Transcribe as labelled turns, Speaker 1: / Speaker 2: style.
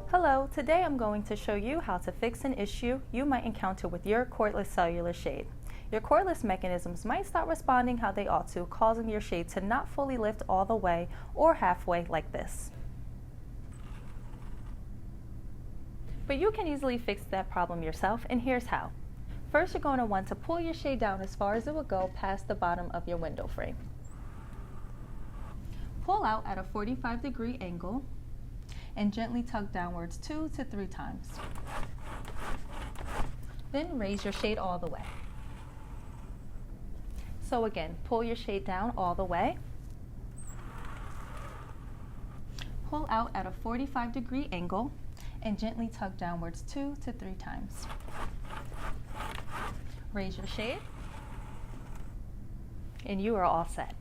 Speaker 1: Hello, today I'm going to show you how to fix an issue you might encounter with your cordless cellular shade. Your cordless mechanisms might stop responding how they ought to, causing your shade to not fully lift all the way or halfway like this. But you can easily fix that problem yourself, and here's how. First, you're going to want to pull your shade down as far as it will go past the bottom of your window frame. Pull out at a 45-degree angle and gently tug downwards 2 to 3 times. Then raise your shade all the way. So again, pull your shade down all the way. Pull out at a 45-degree angle and gently tug downwards 2 to 3 times. Raise your shade, and you are all set.